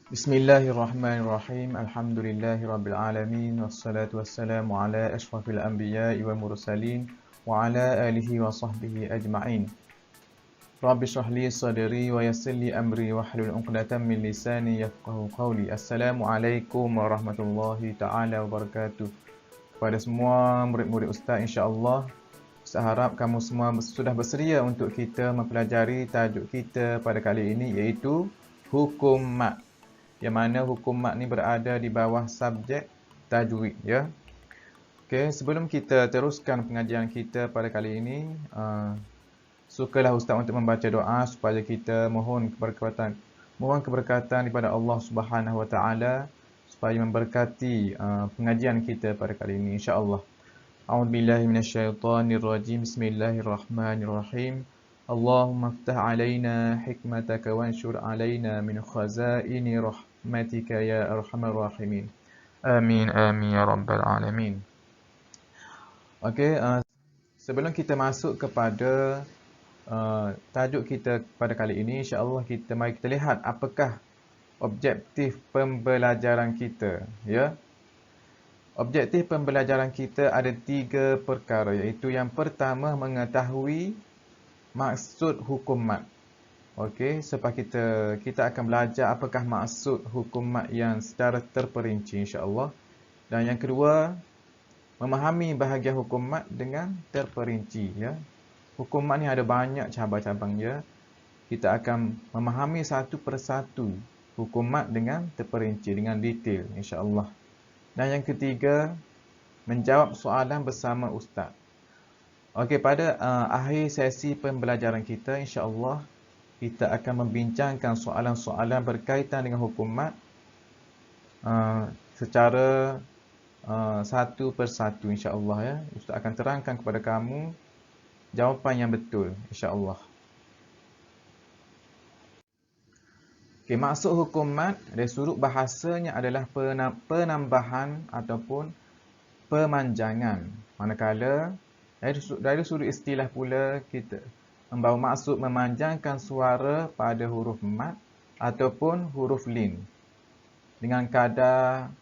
Bismillahirrahmanirrahim. Alhamdulillahirabbil alamin wassalatu wassalamu ala asyrafil anbiya'i wal mursalin wa ala alihi wa sahbihi ajma'in. Rabbi shrah li sadri wa yassir li amri wahlul 'uqdatam min lisani yafqahu qawli. Assalamualaikum warahmatullahi taala wabarakatuh. Kepada semua murid-murid ustaz, insya-Allah Ustaz harap kamu semua sudah bersedia untuk kita mempelajari tajuk kita pada kali ini, iaitu hukum mat. Yang mana hukum mat ni berada di bawah subjek tajwid, ya. Okey, sebelum kita teruskan pengajian kita pada kali ini, sukalah ustaz untuk membaca doa supaya kita mohon keberkatan daripada Allah Subhanahu Wa Taala supaya memberkati pengajian kita pada kali ini, insya-Allah. A'udzubillahi minasyaitonirrajim. Bismillahirrahmanirrahim. Allahumma iftah alaina hikmataka wanshur alaina min khazaini rahmatika ya arhamar rahimin. Amin amin ya rabbal alamin. Okey, sebelum kita masuk kepada tajuk kita pada kali ini, insya-Allah mari kita lihat apakah objektif pembelajaran kita, ya. Objektif pembelajaran kita ada 3 perkara, iaitu yang pertama mengetahui maksud hukum mat. Okey, sebab kita akan belajar apakah maksud hukum mat yang secara terperinci, insya-Allah. Dan yang kedua, memahami bahagian hukum mat dengan terperinci, ya. Hukum mat ni ada banyak cabang-cabang, ya. Kita akan memahami satu persatu hukum mat dengan terperinci, dengan detail, insya-Allah. Dan yang ketiga, menjawab soalan bersama ustaz. Okey, pada akhir sesi pembelajaran kita, insya-Allah kita akan membincangkan soalan-soalan berkaitan dengan hukum mat secara satu persatu, insya-Allah, ya. Ustaz akan terangkan kepada kamu jawapan yang betul, insya-Allah. Okey, maksud hukum mat dari sudut bahasanya adalah penambahan ataupun pemanjangan. Manakala dari sudut istilah pula kita membawa maksud memanjangkan suara pada huruf mat ataupun huruf lin dengan kadar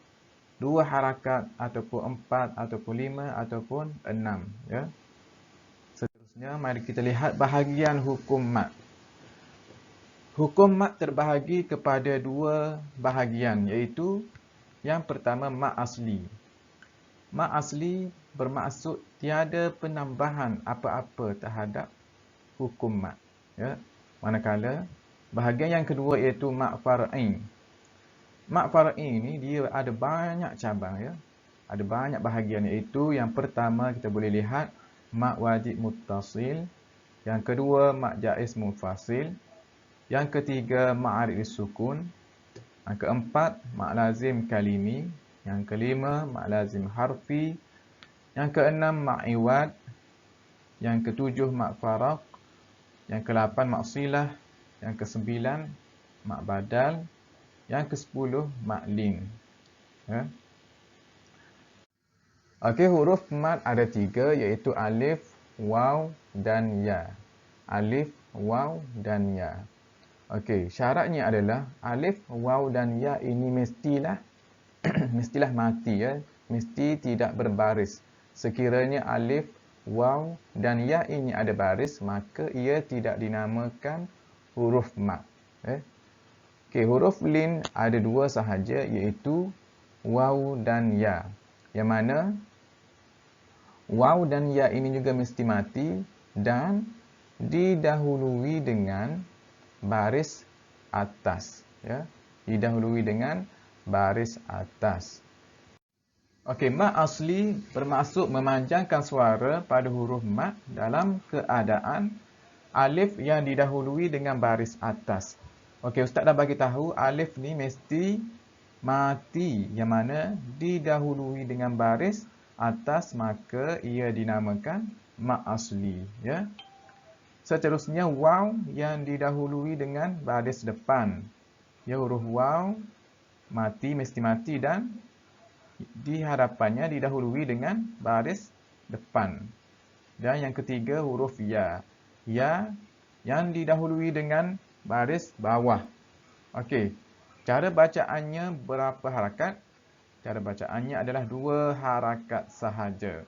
2 harakat ataupun 4 ataupun 5 ataupun 6, ya. Seterusnya mari kita lihat bahagian hukum mat. Hukum mat terbahagi kepada 2 bahagian, iaitu yang pertama mat asli. Mat asli bermaksud tiada penambahan apa-apa terhadap hukum mat, ya. Manakala bahagian yang kedua iaitu mat far'i. Mat far'i ni dia ada banyak cabang, ya. Ada banyak bahagian, iaitu yang pertama kita boleh lihat mat wajib muttasil, yang kedua mat jaiz munfasil, yang ketiga mat arid sukun, yang keempat mat lazim kalimi, yang kelima mat lazim harfi, yang keenam mat iwad, yang ketujuh mat faraq, yang ke-8 mat silah, yang ke-9 mat badal, yang ke-10 mat lin, ya. Okey, huruf mat ada 3, iaitu alif, waw dan ya. Alif, waw dan ya. Okey, syaratnya adalah alif, waw dan ya ini mestilah mestilah mati, ya. Mesti tidak berbaris. Sekiranya alif, waw dan ya ini ada baris, maka ia tidak dinamakan huruf mat, ya. Okey, huruf lin ada 2 sahaja, iaitu waw dan ya. Yang mana waw dan ya ini juga mesti mati dan didahului dengan baris atas, ya. Didahului dengan baris atas. Okey, mat asli bermaksud memanjangkan suara pada huruf mat dalam keadaan alif yang didahului dengan baris atas. Okey, ustaz dah bagi tahu alif ni mesti mati, yang mana didahului dengan baris atas, maka ia dinamakan mat asli, ya. Seterusnya waw yang didahului dengan baris depan. Ya, huruf waw mati, mesti mati dan di hadapannya didahului dengan baris depan. Dan yang ketiga huruf ya. Ya yang didahului dengan baris bawah. Okey. Cara bacaannya berapa harakat? Cara bacaannya adalah 2 harakat sahaja.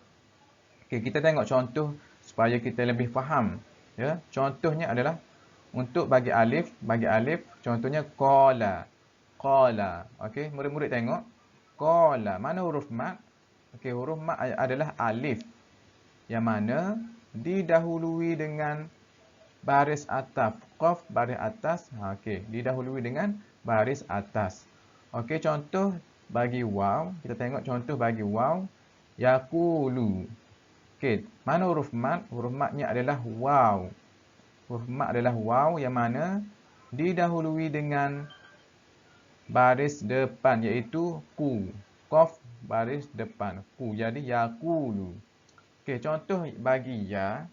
Okey, kita tengok contoh supaya kita lebih faham. Ya, contohnya adalah untuk bagi alif, contohnya qala. Qala. Okey, murid-murid tengok. Qala. Mana huruf mat? Okey, huruf mat adalah alif. Yang mana didahului dengan baris atas. Qaf baris atas. Okey, didahului dengan baris atas. Okey, contoh bagi waw. Kita tengok contoh bagi waw. Yaqulu. Okey, mana huruf mat? Huruf matnya adalah waw. Huruf mat adalah waw yang mana didahului dengan baris depan iaitu ku. Qaf baris depan ku. Jadi yaqulu. Okey, contoh bagi ya.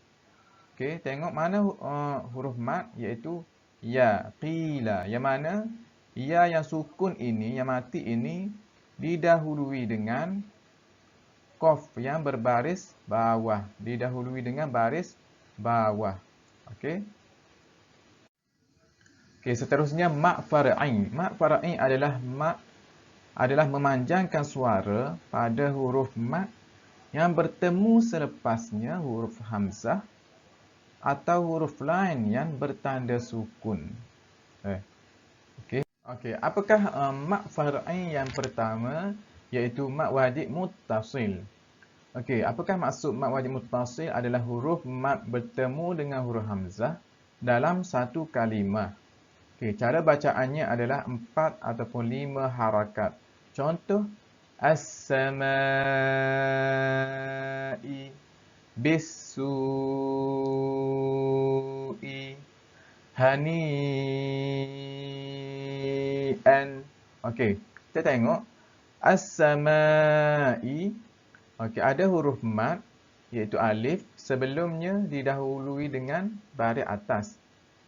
Okey, tengok mana huruf mat iaitu ya. Qila. Yang mana ya yang sukun ini, yang mati ini didahului dengan qaf yang berbaris bawah. Didahului dengan baris bawah. Okey. Okey, seterusnya mak far'i. Mak far'i adalah memanjangkan suara pada huruf mat yang bertemu selepasnya huruf hamzah atau huruf lain yang bertanda sukun. Okey, apakah mak far'i yang pertama iaitu mak wajib muttasil? Okey, apakah maksud mak wajib muttasil? Adalah huruf mat bertemu dengan huruf hamzah dalam satu kalimah. Okey, cara bacaannya adalah 4 ataupun 5 harakat. Contoh as-samai bis-su'i hani'an. Okey, kita tengok as-samai. Okey, ada huruf mat iaitu alif sebelumnya didahului dengan baris atas.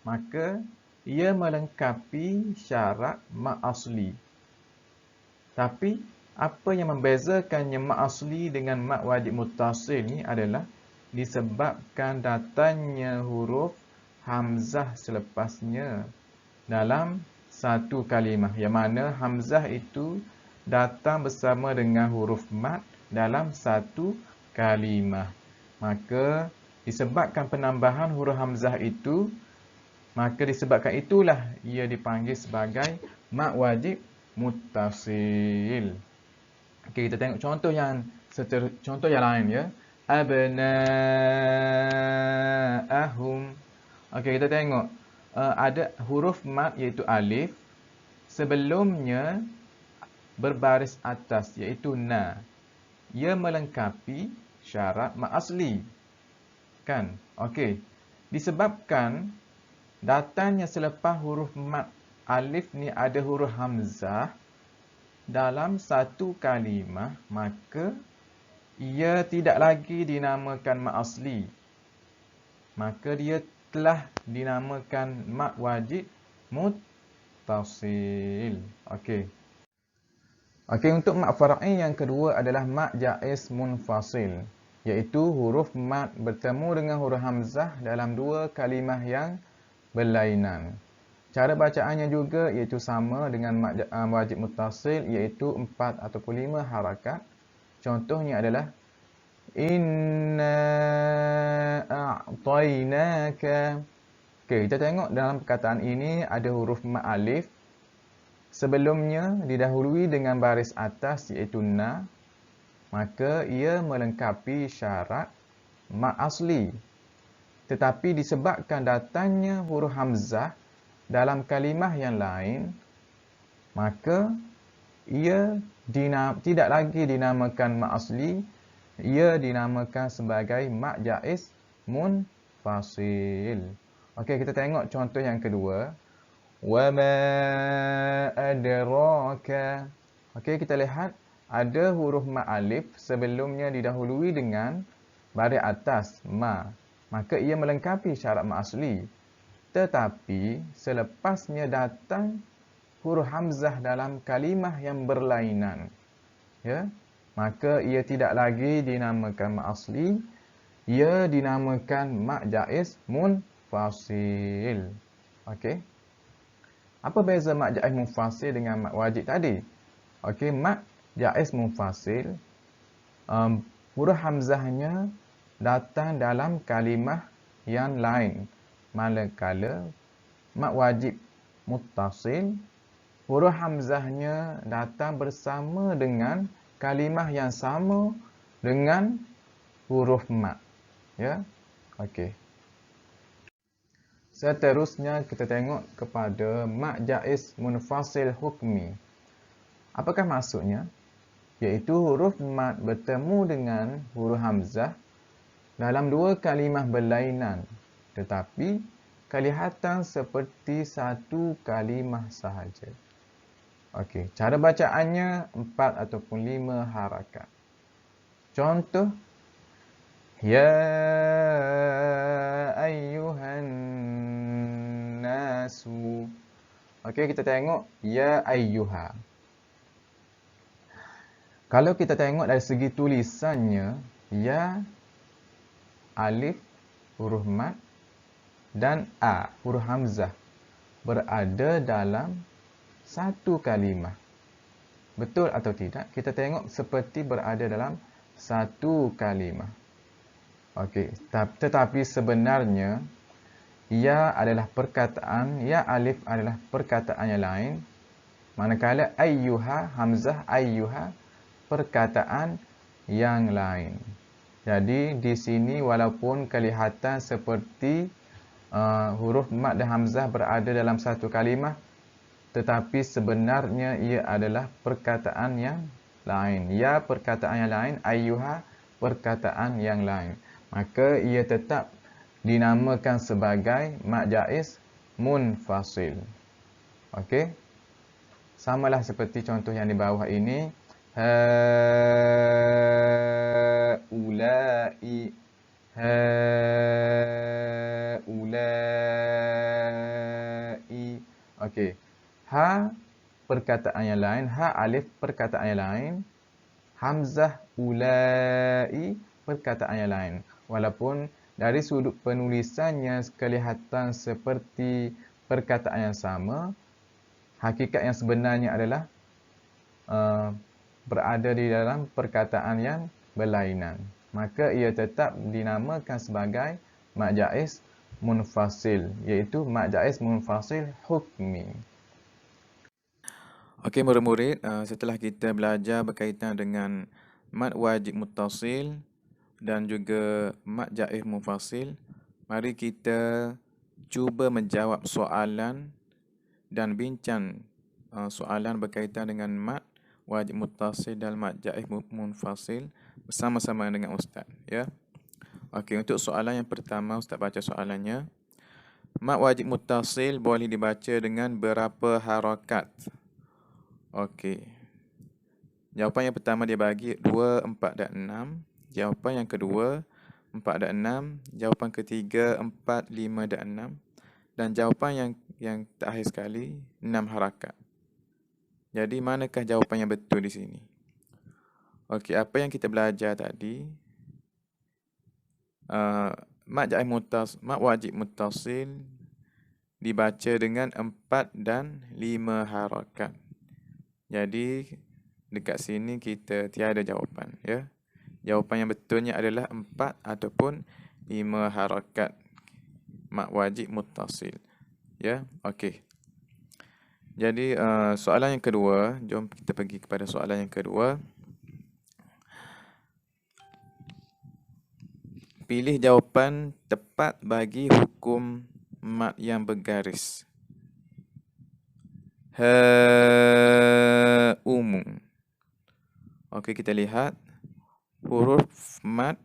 Maka ia melengkapi syarat mat asli. Tapi apa yang membezakannya mat asli dengan mat wajib muttasil ni adalah disebabkan datangnya huruf hamzah selepasnya dalam satu kalimah. Yang mana hamzah itu datang bersama dengan huruf mat dalam satu kalimah. Maka disebabkan penambahan huruf hamzah itu, maka disebabkan itulah ia dipanggil sebagai mat wajib muttasil. Okey, kita tengok contoh yang lain ya. Abna'ahum. Okey, kita tengok ada huruf mat iaitu alif sebelumnya berbaris atas iaitu na. Ia melengkapi syarat mat asli. Kan? Okey. Disebabkan datangnya selepas huruf mat alif ni ada huruf hamzah dalam satu kalimah, maka ia tidak lagi dinamakan mat asli. Maka dia telah dinamakan mat wajib muttasil. Okey. Okey, untuk mat far'i yang kedua adalah mat jaiz munfasil, iaitu huruf mat bertemu dengan huruf hamzah dalam dua kalimah yang berlainan. Cara bacaannya juga iaitu sama dengan mat wajib muttasil, iaitu 4 ataupun 5 harakat. Contohnya adalah inna a'tainaka. Okey, kita tengok dalam perkataan ini ada huruf mat alif sebelumnya didahului dengan baris atas iaitu na, maka ia melengkapi syarat mat asli. Tetapi disebabkan datangnya huruf hamzah dalam kalimah yang lain, maka ia tidak lagi dinamakan mat asli, ia dinamakan sebagai mat jaiz munfasil. Okey, kita tengok contoh yang kedua. Wa ma adraka. Okey, kita lihat ada huruf mat alif sebelumnya didahului dengan baris atas ma. Maka ia melengkapi syarat mat asli. Tetapi selepasnya datang huruf hamzah dalam kalimah yang berlainan. Ya, maka ia tidak lagi dinamakan mat asli, ia dinamakan mat jaiz munfasil. Okey. Apa beza mat jaiz munfasil dengan mat wajib tadi? Okey, mat jaiz munfasil, huruf hamzahnya datang dalam kalimah yang lain. Manakala mat wajib muttasil, huruf hamzahnya datang bersama dengan kalimah yang sama dengan huruf mat. Ya. Okey. Seterusnya kita tengok kepada mat jaiz munfasil hukmi. Apakah maksudnya? Iaitu huruf mat bertemu dengan huruf hamzah dalam dua kalimah berlainan, tetapi kelihatan seperti satu kalimah sahaja. Okey, cara bacaannya 4 ataupun 5 harakat. Contoh, ya ayyuhan nasu. Okey, kita tengok ya ayyuha. Kalau kita tengok dari segi tulisannya, ya alif huruf mat dan a huruf hamzah berada dalam satu kalimah. Betul atau tidak? Kita tengok seperti berada dalam satu kalimah. Okey, tetapi sebenarnya ya adalah perkataan, ya alif adalah perkataan yang lain. Manakala ayyuha, hamzah ayyuha, perkataan yang lain. Jadi di sini walaupun kelihatan seperti huruf mat dan hamzah berada dalam satu kalimah, tetapi sebenarnya ia adalah perkataan yang lain. Ya perkataan yang lain, ayyuha perkataan yang lain. Maka ia tetap dinamakan sebagai mat jaiz munfasil. Okey. Samalah seperti contoh yang di bawah ini. Haulai, haulai. Okey. Ha perkataan yang lain, ha alif perkataan yang lain, hamzah ulai perkataan yang lain. Walaupun dari sudut penulisannya kelihatan seperti perkataan yang sama, hakikat yang sebenarnya adalah berada di dalam perkataan yang berlainan. Maka ia tetap dinamakan sebagai mat jaiz munfasil, iaitu mat jaiz munfasil hukmi. Okey murid-murid, setelah kita belajar berkaitan dengan mat wajib muttasil dan juga mat jaiz munfasil, mari kita cuba menjawab soalan dan bincang soalan berkaitan dengan mat wajib muttasil dan mat jaiz munfasil bersama-sama dengan Ustaz, ya. Okey, untuk soalan yang pertama, Ustaz baca soalannya. Mat wajib muttasil boleh dibaca dengan berapa harakat? Okey. Jawapan yang pertama dia bagi 2, 4 dan 6. Jawapan yang kedua 4 dan 6. Jawapan ketiga 4, 5 dan 6. Dan jawapan yang terakhir sekali 6 harakat. Jadi manakah jawapan yang betul di sini? Okey, apa yang kita belajar tadi, mat wajib muttasil dibaca dengan 4 dan 5 harakat. Jadi dekat sini kita tiada jawapan, ya. Jawapan yang betulnya adalah 4 ataupun 5 harakat mat wajib muttasil. Ya, okey. Jadi soalan yang kedua, jom kita pergi kepada soalan yang kedua. Pilih jawapan tepat bagi hukum mat yang bergaris. Umum. Okey, kita lihat huruf mat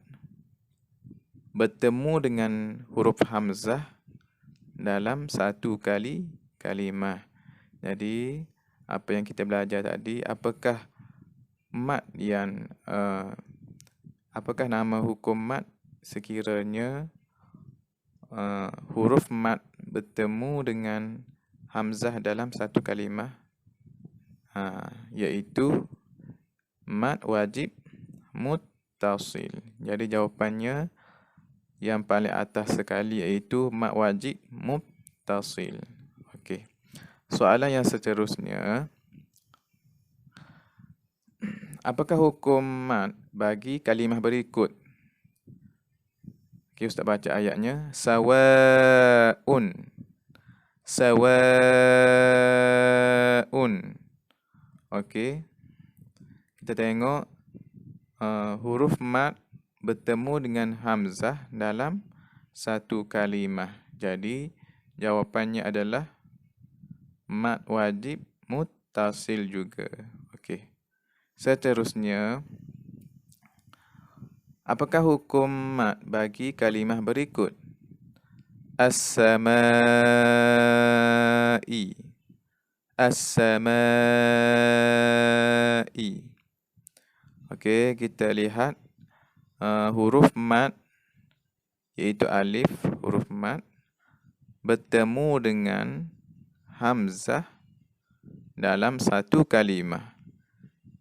bertemu dengan huruf hamzah dalam satu kalimah. Jadi apa yang kita belajar tadi, apakah mat yang apakah nama hukum mat sekiranya huruf mat bertemu dengan hamzah dalam satu kalimah, iaitu mat wajib muttasil. Jadi jawapannya yang paling atas sekali iaitu mat wajib muttasil. Okey. Soalan yang seterusnya, apakah hukum mat bagi kalimah berikut? Okey, Ustaz baca ayatnya. Sawa'un. Sawa'un. Okey. Kita tengok huruf mat bertemu dengan hamzah dalam satu kalimah. Jadi, jawapannya adalah mat wajib muttasil juga. Okey. Seterusnya, apakah hukum mat bagi kalimah berikut? As-samai. As-samai. Okey, kita lihat huruf mat iaitu alif, huruf mat bertemu dengan hamzah dalam satu kalimah.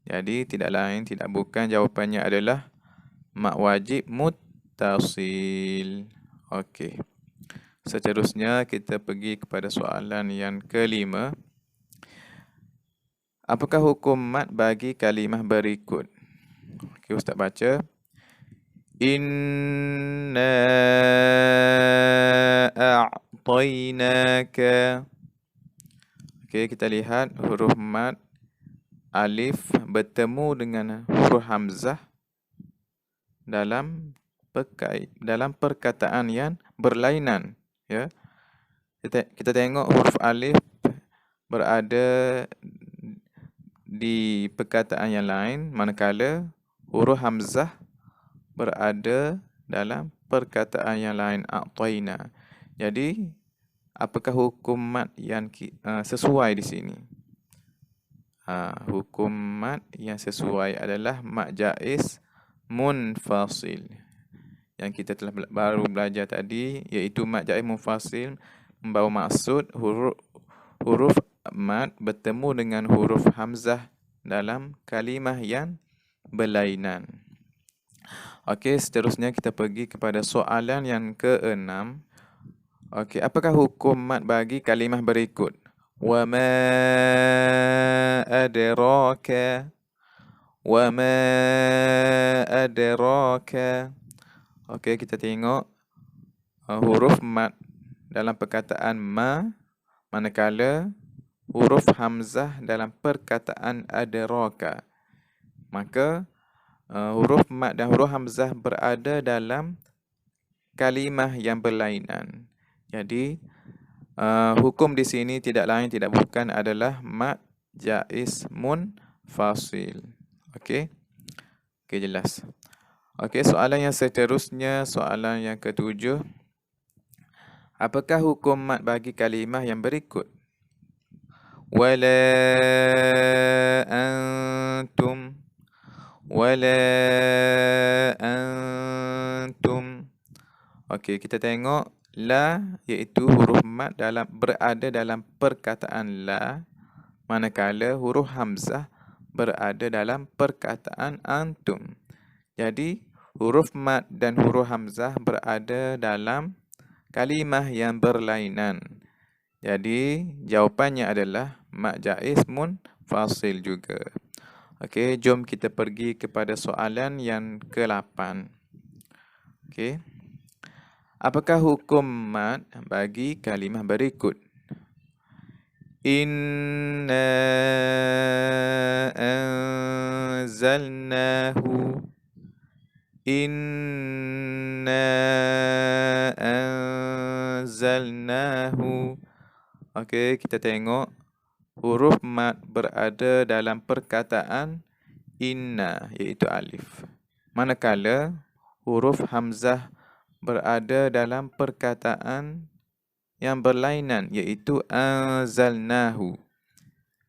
Jadi tidak lain tidak bukan, jawapannya adalah mat wajib muttasil. Okey. Seterusnya kita pergi kepada soalan yang kelima. Apakah hukum mat bagi kalimah berikut? Okey, Ustaz baca. Inna a'tainaka. Okey, kita lihat huruf mat alif bertemu dengan huruf hamzah dalam perkataan yang berlainan, ya. Kita tengok huruf alif berada di perkataan yang lain, manakala huruf hamzah berada dalam perkataan yang lain, a'taina. Jadi, apakah hukum mat yang sesuai di sini? Hukum mat yang sesuai adalah mat jaiz munfasil. Yang kita telah baru belajar tadi, iaitu mat jaiz munfasil membawa maksud huruf mat bertemu dengan huruf hamzah dalam kalimah yang berlainan. Okey, seterusnya kita pergi kepada soalan yang keenam. Okey, apakah hukum mat bagi kalimah berikut? Wa ma adraka. Wa ma adraka. Okey, kita tengok huruf mat dalam perkataan ma, manakala huruf hamzah dalam perkataan adraka. Maka huruf mat dan huruf hamzah berada dalam kalimah yang berlainan. Jadi, hukum di sini tidak lain tidak bukan adalah mat jaiz munfasil. Okey? Okey, jelas. Okey, soalan yang seterusnya, soalan yang ketujuh. Apakah hukum mat bagi kalimah yang berikut? Wala antum. Wala antum. Okey, kita tengok la iaitu huruf mat berada dalam perkataan la, manakala huruf hamzah berada dalam perkataan antum. Jadi, huruf mat dan huruf hamzah berada dalam kalimah yang berlainan. Jadi, jawapannya adalah mat jaiz munfasil juga. Okey, jom kita pergi kepada soalan yang ke-8. Okey. Apakah hukum mat bagi kalimah berikut? Inna anzalnahu. Inna anzalnahu. Okey, kita tengok huruf mat berada dalam perkataan inna, iaitu alif. Manakala huruf hamzah berada dalam perkataan yang berlainan, iaitu anzalnahu.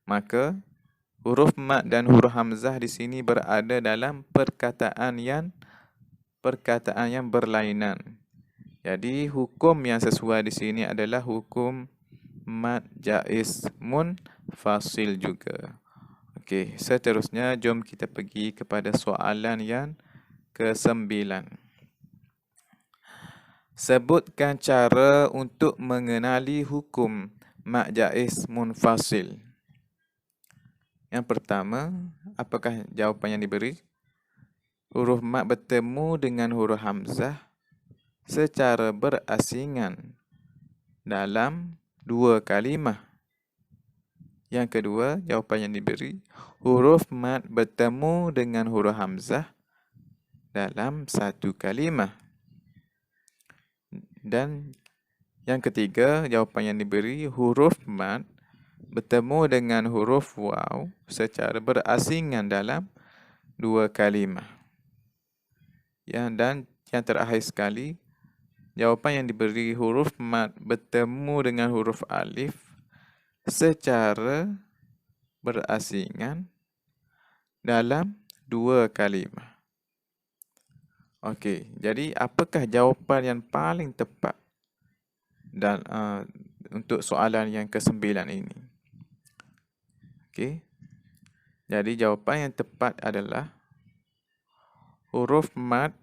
Maka huruf mat dan huruf hamzah di sini berada dalam perkataan yang berlainan. Jadi hukum yang sesuai di sini adalah hukum mat jaiz munfasil juga. Okey, seterusnya jom kita pergi kepada soalan yang ke-9. Sebutkan cara untuk mengenali hukum mak jaiz munfasil. Yang pertama, apakah jawapan yang diberi? Huruf mat bertemu dengan huruf hamzah secara berasingan dalam dua kalimah. Yang kedua, jawapan yang diberi, huruf mat bertemu dengan huruf hamzah dalam satu kalimah. Dan yang ketiga, jawapan yang diberi, huruf mat bertemu dengan huruf waw secara berasingan dalam dua kalimah. Dan yang terakhir sekali, jawapan yang diberi, huruf mat bertemu dengan huruf alif secara berasingan dalam dua kalimah. Okey, jadi apakah jawapan yang paling tepat dan untuk soalan yang ke-9 ini? Okey. Jadi jawapan yang tepat adalah huruf mat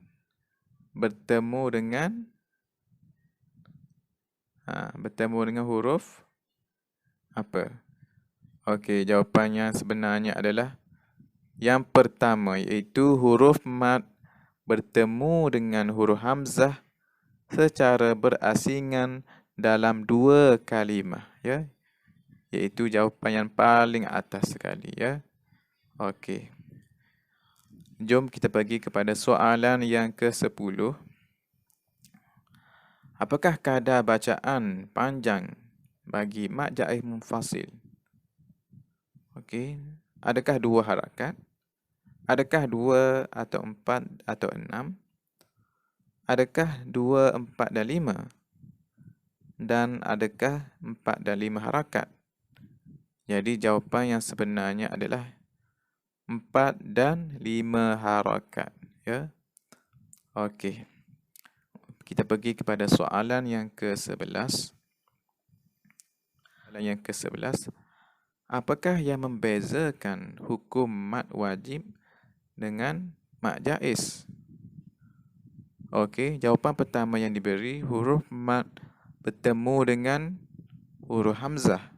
bertemu dengan huruf apa? Okey, jawapannya sebenarnya adalah yang pertama, iaitu huruf mat bertemu dengan huruf hamzah secara berasingan dalam dua kalimah, ya. Iaitu jawapan yang paling atas sekali, ya. Okey. Jom kita pergi kepada soalan yang ke-10. Apakah kadar bacaan panjang bagi mat jaiz munfasil? Okey. Adakah 2 harakat? Adakah 2 atau 4 atau 6? Adakah 2, 4 dan 5? Dan adakah 4 dan 5 harakat? Jadi jawapan yang sebenarnya adalah 4 dan 5 harakat, ya. Okey. Kita pergi kepada soalan yang ke-11. Soalan yang ke-11. Apakah yang membezakan hukum mat wajib dengan mat jaiz? Okey, jawapan pertama yang diberi, huruf mat bertemu dengan huruf hamzah.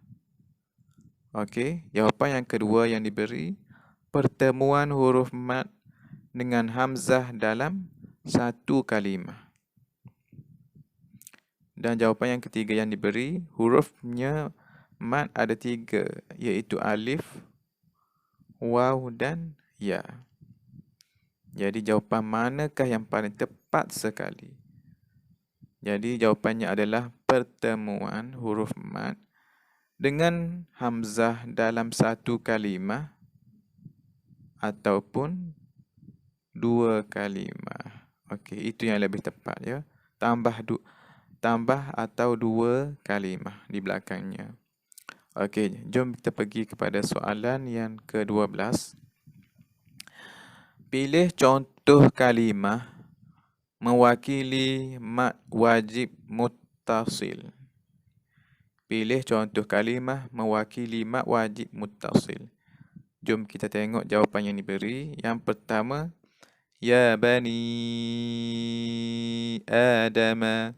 Okey, jawapan yang kedua yang diberi, pertemuan huruf mat dengan hamzah dalam satu kalimah. Dan jawapan yang ketiga yang diberi, hurufnya mat ada 3, iaitu alif, waw dan ya. Jadi jawapan manakah yang paling tepat sekali? Jadi jawapannya adalah pertemuan huruf mat dengan hamzah dalam satu kalimah ataupun dua kalimah. Okey, itu yang lebih tepat, ya. Tambah atau dua kalimah di belakangnya. Okey, jom kita pergi kepada soalan yang ke-12. Pilih contoh kalimah mewakili mat wajib muttasil. Pilih contoh kalimah mewakili mat wajib muttasil. Jom kita tengok jawapan yang diberi. Yang pertama, ya bani Adama.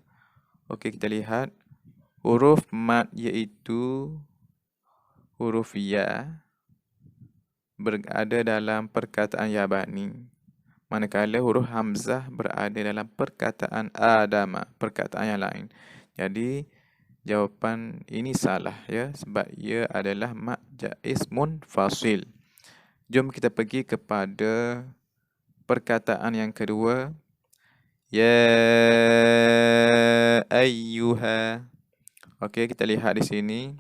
Okey, kita lihat huruf mat iaitu huruf ya berada dalam perkataan ya bani, manakala huruf hamzah berada dalam perkataan Adama, perkataan yang lain. Jadi jawapan ini salah, ya, sebab ia adalah mat jaiz munfasil. Jom kita pergi kepada perkataan yang kedua. Ya ayyuha. Okey, kita lihat di sini.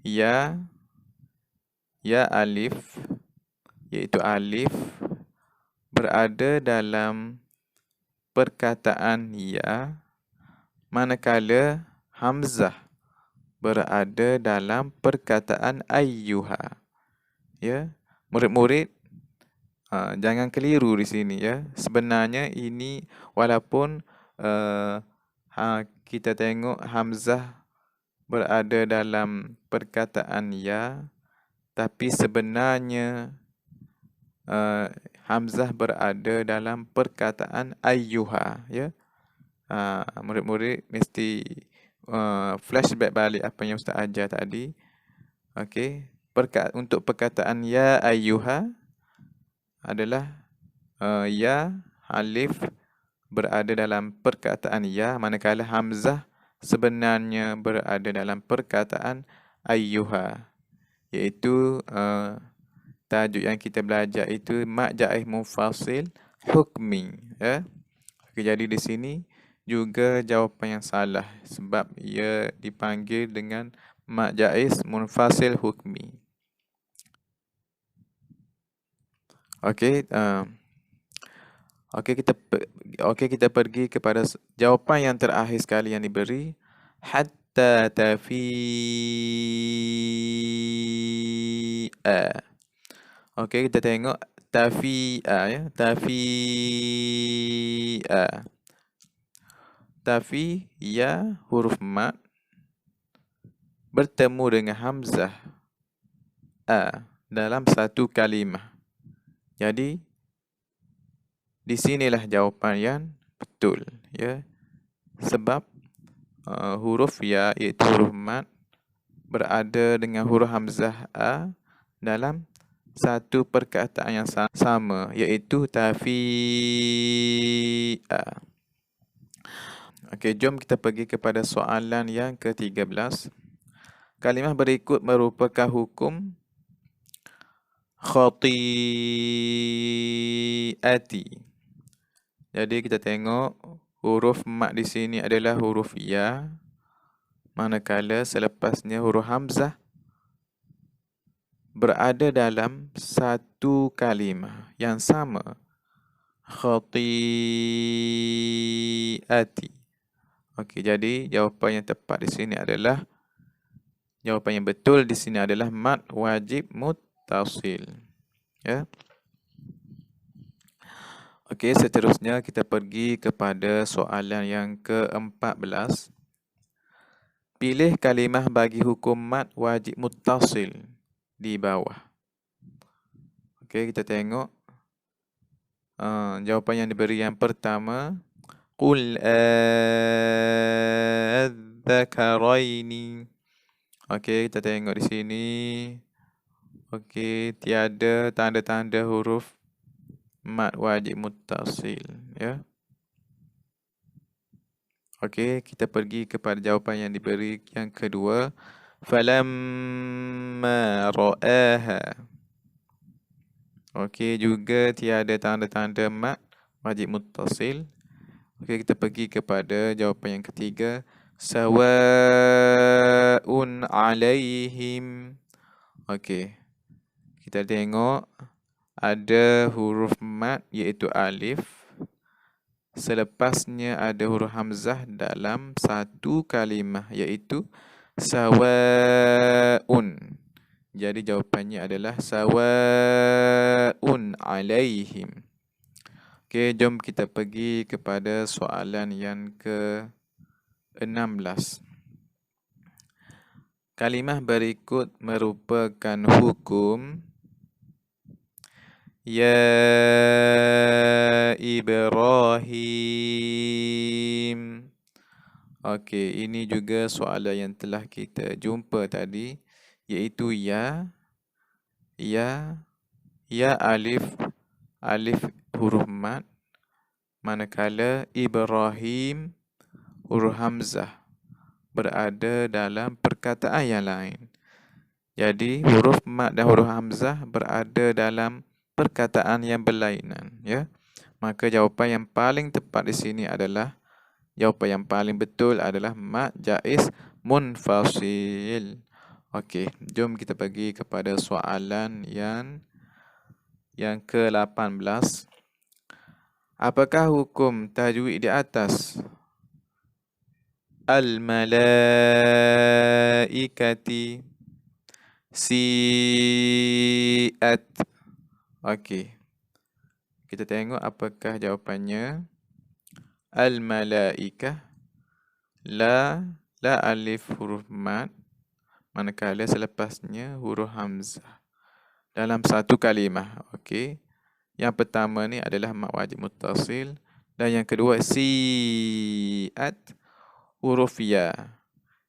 Ya alif, iaitu alif, berada dalam perkataan ya, manakala hamzah berada dalam perkataan ayyuha. Ya, murid-murid, jangan keliru di sini, ya. Sebenarnya ini walaupun kita tengok hamzah berada dalam perkataan ya, tapi sebenarnya hamzah berada dalam perkataan ayyuha, ya. Murid-murid mesti flashback balik apa yang Ustaz ajar tadi. Okey, untuk perkataan ya ayyuha adalah ya alif berada dalam perkataan ya, manakala hamzah sebenarnya berada dalam perkataan ayyuha, iaitu tajuk yang kita belajar itu mak jaih munfasil hukmi, ya. Okay, jadi di sini juga jawapan yang salah sebab ia dipanggil dengan mak jaiz munfasil hukmi. Okey, kita pergi kepada jawapan yang terakhir sekali yang diberi, hatta tafi'a. Okey, kita tengok tafi'a, ya, tafi'a. Tafi ya huruf mat bertemu dengan hamzah a dalam satu kalimah. Jadi di sinilah jawapan yang betul, ya. Sebab huruf ya iaitu huruf mat berada dengan huruf hamzah a dalam satu perkataan yang sama, iaitu tafi'a. Okey, jom kita pergi kepada soalan yang ke-13. Kalimah berikut merupakan hukum khati'ati. Jadi kita tengok huruf mat di sini adalah huruf ya, manakala selepasnya huruf hamzah berada dalam satu kalimah yang sama, khati'ati. Okey, jadi jawapan yang tepat di sini adalah, jawapan yang betul di sini adalah mat wajib muttasil, ya. Okey, seterusnya kita pergi kepada soalan yang ke-14. Pilih kalimah bagi hukum mat wajib muttasil di bawah. Okey, kita tengok jawapan yang diberi yang pertama, qul adzakaraini. Okey, kita tengok di sini. Okey, tiada tanda-tanda huruf mat wajib muttasil, ya. Okey, kita pergi kepada jawapan yang diberi yang kedua, falamma ra'aha. Okey, juga tiada tanda-tanda mat wajib muttasil. Okey, kita pergi kepada jawapan yang ketiga, sawa'un alaihim. Okey, kita tengok ada huruf mat iaitu alif. Selepasnya ada huruf hamzah dalam satu kalimah iaitu sawa'un. Jadi jawapannya adalah sawa'un alaihim. Okey, jom kita pergi kepada soalan yang ke-16. Kalimah berikut merupakan hukum ya Ibrahim. Okey, ini juga soalan yang telah kita jumpa tadi, iaitu ya alif huruf mat, manakala Ibrahim huruf hamzah berada dalam perkataan yang lain. Jadi huruf mat dan huruf hamzah berada dalam perkataan yang berlainan, ya. Maka jawapan yang paling tepat di sini adalah, jawapan yang paling betul adalah mat jaiz munfasil. Okey, jom kita pergi kepada soalan yang ke-18. Apakah hukum tajwid di atas? Al-malaikati, si'at. Okey, kita tengok apakah jawapannya. Al-malaikah, la alif huruf mat, manakala selepasnya huruf hamzah dalam satu kalimah. Okey, yang pertama ni adalah mat wajib muttasil, dan yang kedua si'at huruf ya.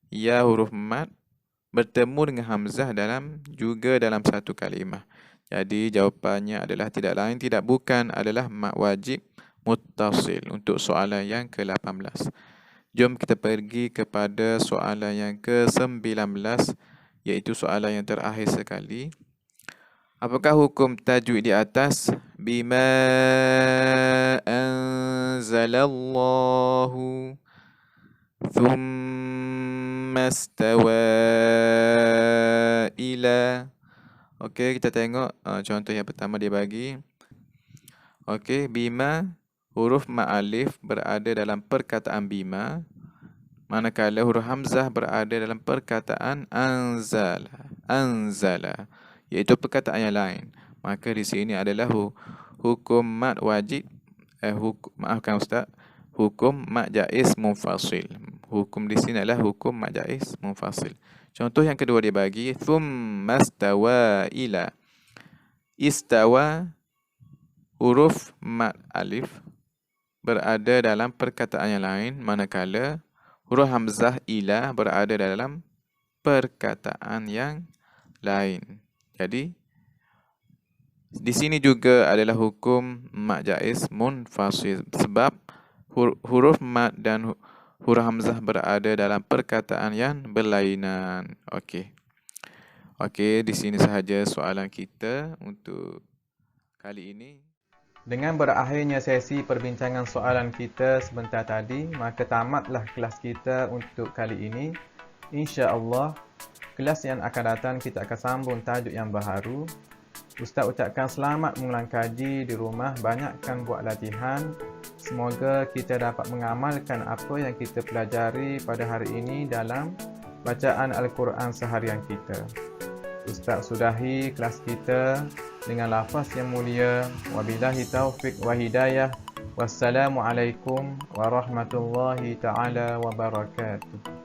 ya huruf mat bertemu dengan hamzah juga dalam satu kalimah. Jadi jawapannya adalah tidak lain tidak bukan adalah mat wajib muttasil untuk soalan yang ke-18. Jom kita pergi kepada soalan yang ke-19, iaitu soalan yang terakhir sekali. Apakah hukum tajwid di atas? Bima anzalallahu thumma istawa ila. Okey, kita tengok contoh yang pertama dia bagi. Okey, bima, huruf mat alif berada dalam perkataan bima, manakala huruf hamzah berada dalam perkataan anzala, iaitu perkataan yang lain. Maka di sini adalah hukum mat wajib, maafkan Ustaz, hukum mat jaiz munfasil. Hukum di sini adalah hukum mat jaiz munfasil. Contoh yang kedua dia bagi, thumma istawa ila. Istawa, huruf mat alif berada dalam perkataan yang lain, manakala huruf hamzah ila berada dalam perkataan yang lain. Jadi di sini juga adalah hukum mat jaiz munfasil sebab huruf mat dan huruf hamzah berada dalam perkataan yang berlainan. Okey. Okey, di sini sahaja soalan kita untuk kali ini. Dengan berakhirnya sesi perbincangan soalan kita sebentar tadi, maka tamatlah kelas kita untuk kali ini. Insya-Allah, kelas yang akan datang kita akan sambung tajuk yang baharu. Ustaz ucapkan selamat mengulang kaji di rumah, banyakkan buat latihan. Semoga kita dapat mengamalkan apa yang kita pelajari pada hari ini dalam bacaan Al-Quran seharian kita. Ustaz sudahi kelas kita dengan lafaz yang mulia. Wabillahi taufiq wa hidayah. Wassalamualaikum warahmatullahi taala wabarakatuh.